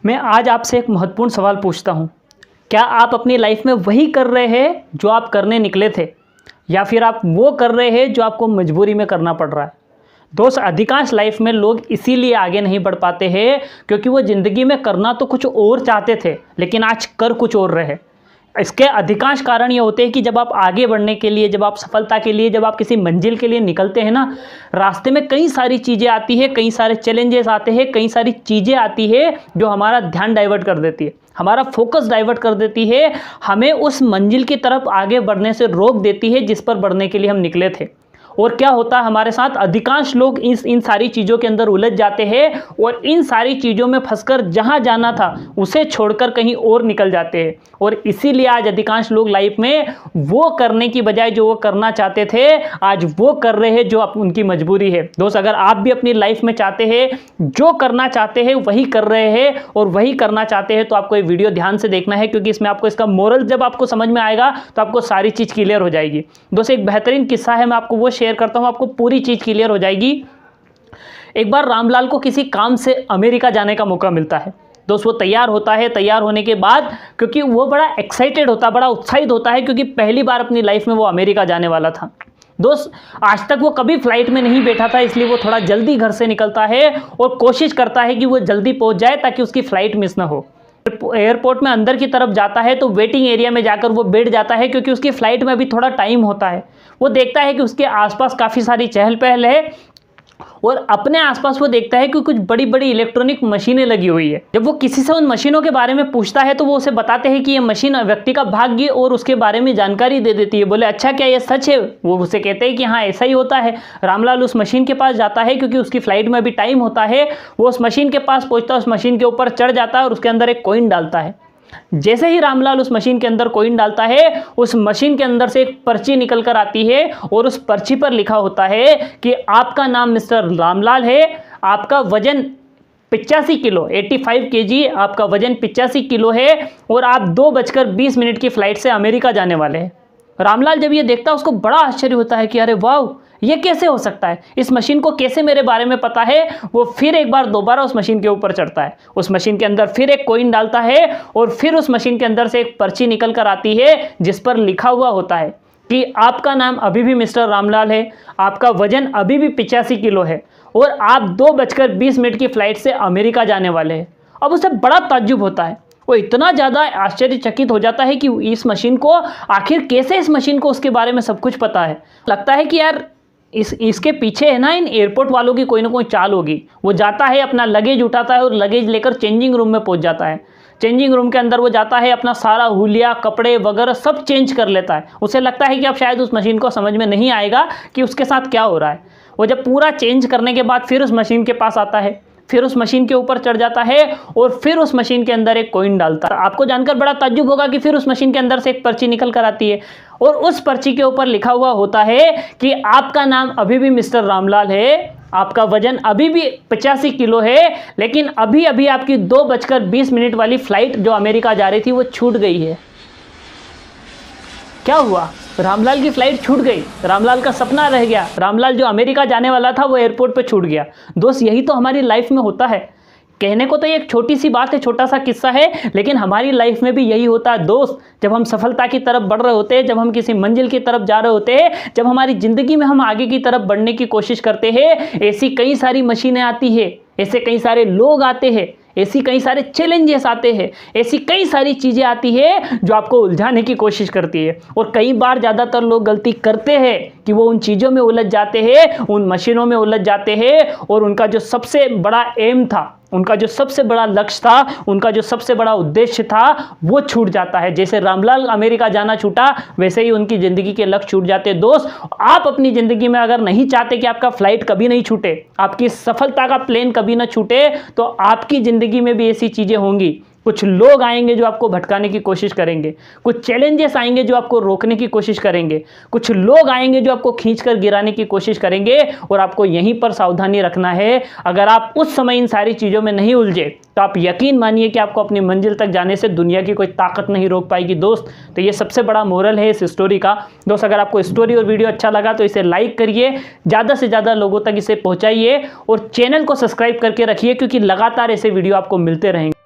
मैं आज आपसे एक महत्वपूर्ण सवाल पूछता हूँ। क्या आप अपनी लाइफ में वही कर रहे हैं जो आप करने निकले थे, या फिर आप वो कर रहे हैं जो आपको मजबूरी में करना पड़ रहा है? दोस्त, अधिकांश लाइफ में लोग इसीलिए आगे नहीं बढ़ पाते हैं क्योंकि वो ज़िंदगी में करना तो कुछ और चाहते थे, लेकिन आज कर कुछ और रहे। इसके अधिकांश कारण ये होते हैं कि जब आप आगे बढ़ने के लिए, जब आप सफलता के लिए, जब आप किसी मंजिल के लिए निकलते हैं ना, रास्ते में कई सारी चीज़ें आती है, कई सारे चैलेंजेस आते हैं, कई सारी चीज़ें आती है जो हमारा ध्यान डाइवर्ट कर देती है, हमारा फोकस डाइवर्ट कर देती है, हमें उस मंजिल की तरफ आगे बढ़ने से रोक देती है जिस पर बढ़ने के लिए हम निकले थे। और क्या होता है हमारे साथ, अधिकांश लोग इन सारी चीज़ों के अंदर उलझ जाते हैं और इन सारी चीज़ों में फंसकर जहां जाना था उसे छोड़कर कहीं और निकल जाते हैं। और इसीलिए आज अधिकांश लोग लाइफ में वो करने की बजाय जो वो करना चाहते थे, आज वो कर रहे हैं जो उनकी मजबूरी है। दोस्त, अगर आप भी अपनी लाइफ में चाहते हैं, जो करना चाहते हैं वही कर रहे हैं और वही करना चाहते हैं, तो आपको ये वीडियो ध्यान से देखना है, क्योंकि इसमें आपको इसका मोरल जब आपको समझ में आएगा तो आपको सारी चीज़ क्लियर हो जाएगी। दोस्त, एक बेहतरीन किस्सा है, मैं आपको वो शेयर करता हूं, आपको पूरी चीज क्लियर हो जाएगी। एक बार रामलाल को किसी काम से अमेरिका जाने का मौका मिलता है। दोस्त, वो तैयार होता है। तैयार होने के बाद, क्योंकि वो बड़ा एक्साइटेड होता है, बड़ा उत्साहित होता है, क्योंकि पहली बार अपनी लाइफ में वो अमेरिका जाने वाला था। दोस्त, आज तक वो कभी फ्लाइट में नहीं बैठा था, इसलिए वो थोड़ा जल्दी घर से निकलता है और कोशिश करता है कि वो जल्दी पहुंच जाए ताकि उसकी फ्लाइट मिस ना हो। एयरपोर्ट में अंदर की तरफ जाता है तो वेटिंग एरिया में जाकर वो बैठ जाता है, क्योंकि उसकी फ्लाइट में अभी थोड़ा टाइम होता है। वो देखता है कि उसके आसपास काफ़ी सारी चहल पहल है और अपने आसपास वो देखता है कि कुछ बड़ी बड़ी इलेक्ट्रॉनिक मशीनें लगी हुई है। जब वो किसी से उन मशीनों के बारे में पूछता है तो वो उसे बताते हैं कि ये मशीन व्यक्ति का भाग्य और उसके बारे में जानकारी दे देती है। बोले, अच्छा क्या ये सच है? वो उसे कहते हैं कि हाँ, ऐसा ही होता है। रामलाल उस मशीन के पास जाता है, क्योंकि उसकी फ्लाइट में अभी टाइम होता है। वो उस मशीन के पास पहुंचता है, उस मशीन के ऊपर चढ़ जाता है और उसके अंदर एक कॉइन डालता है। जैसे ही रामलाल उस मशीन के अंदर कॉइन डालता है, उस मशीन के अंदर से एक पर्ची निकल कर आती है और उस पर्ची पर लिखा होता है कि आपका नाम मिस्टर रामलाल है, आपका वजन 85 किलो 85 kg, आपका वजन 85 किलो है और आप 2:20 की फ्लाइट से अमेरिका जाने वाले हैं। रामलाल जब ये देखता है, उसको बड़ा आश्चर्य होता है कि अरे वाह, ये कैसे हो सकता है? इस मशीन को कैसे मेरे बारे में पता है? वो फिर एक बार दोबारा उस मशीन के ऊपर चढ़ता है, उस मशीन के अंदर फिर एक कॉइन डालता है और फिर उस मशीन के अंदर से एक पर्ची निकल कर आती है जिस पर लिखा हुआ होता है कि आपका नाम अभी भी मिस्टर रामलाल है, आपका वजन अभी भी 85 किलो है और आप 2:20 की फ्लाइट से अमेरिका जाने वाले हैं। अब उसे बड़ा ताज्जुब होता है, वो इतना ज़्यादा आश्चर्यचकित हो जाता है कि इस मशीन को, आखिर कैसे इस मशीन को उसके बारे में सब कुछ पता है। लगता है कि यार इसके पीछे है ना, इन एयरपोर्ट वालों की कोई ना कोई चाल होगी। वो जाता है, अपना लगेज उठाता है और लगेज लेकर चेंजिंग रूम में पहुंच जाता है। चेंजिंग रूम के अंदर वो जाता है, अपना सारा हुलिया, कपड़े वगैरह सब चेंज कर लेता है। उसे लगता है कि अब शायद उस मशीन को समझ में नहीं आएगा कि उसके साथ क्या हो रहा है। वो जब पूरा चेंज करने के बाद फिर उस मशीन के पास आता है, फिर उस मशीन के ऊपर चढ़ जाता है और फिर उस मशीन के अंदर एक कॉइन डालता है। आपको जानकर बड़ा ताज्जुब होगा कि फिर उस मशीन के अंदर से एक पर्ची निकल कर आती है और उस पर्ची के ऊपर लिखा हुआ होता है कि आपका नाम अभी भी मिस्टर रामलाल है, आपका वजन अभी भी 85 किलो है, लेकिन अभी अभी आपकी 2:20 वाली फ्लाइट जो अमेरिका जा रही थी वो छूट गई है। क्या हुआ? रामलाल की फ्लाइट छूट गई, रामलाल का सपना रह गया। रामलाल जो अमेरिका जाने वाला था वो एयरपोर्ट पे छूट गया। दोस्त, यही तो हमारी लाइफ में होता है। कहने को तो ये एक छोटी सी बात है, छोटा सा किस्सा है, लेकिन हमारी लाइफ में भी यही होता है। दोस्त, जब हम सफलता की तरफ बढ़ रहे होते हैं, जब हम किसी मंजिल की तरफ जा रहे होते हैं, जब हमारी ज़िंदगी में हम आगे की तरफ बढ़ने की कोशिश करते हैं, ऐसी कई सारी मशीनें आती है, ऐसे कई सारे लोग आते हैं, ऐसी कई सारे चैलेंजेस आते हैं, ऐसी कई सारी चीज़ें आती है जो आपको उलझाने की कोशिश करती है। और कई बार ज़्यादातर लोग गलती करते हैं कि वो उन चीज़ों में उलझ जाते हैं, उन मशीनों में उलझ जाते हैं और उनका जो सबसे बड़ा एम था, उनका जो सबसे बड़ा लक्ष्य था, उनका जो सबसे बड़ा उद्देश्य था, वो छूट जाता है। जैसे रामलाल अमेरिका जाना छूटा, वैसे ही उनकी ज़िंदगी के लक्ष्य छूट जाते हैं। दोस्त, आप अपनी ज़िंदगी में अगर नहीं चाहते कि आपका फ्लाइट कभी नहीं छूटे, आपकी सफलता का प्लेन कभी ना छूटे, तो आपकी ज़िंदगी में भी ऐसी चीज़ें होंगी। कुछ लोग आएंगे जो आपको भटकाने की कोशिश करेंगे, कुछ चैलेंजेस आएंगे जो आपको रोकने की कोशिश करेंगे, कुछ लोग आएंगे जो आपको खींचकर गिराने की कोशिश करेंगे और आपको यहीं पर सावधानी रखना है। अगर आप उस समय इन सारी चीज़ों में नहीं उलझे तो आप यकीन मानिए कि आपको अपनी मंजिल तक जाने से दुनिया की कोई ताकत नहीं रोक पाएगी। दोस्त, तो ये सबसे बड़ा मोरल है इस स्टोरी का। दोस्त, अगर आपको स्टोरी और वीडियो अच्छा लगा तो इसे लाइक करिए, ज़्यादा से ज़्यादा लोगों तक इसे पहुँचाइए और चैनल को सब्सक्राइब करके रखिए, क्योंकि लगातार ऐसे वीडियो आपको मिलते रहेंगे।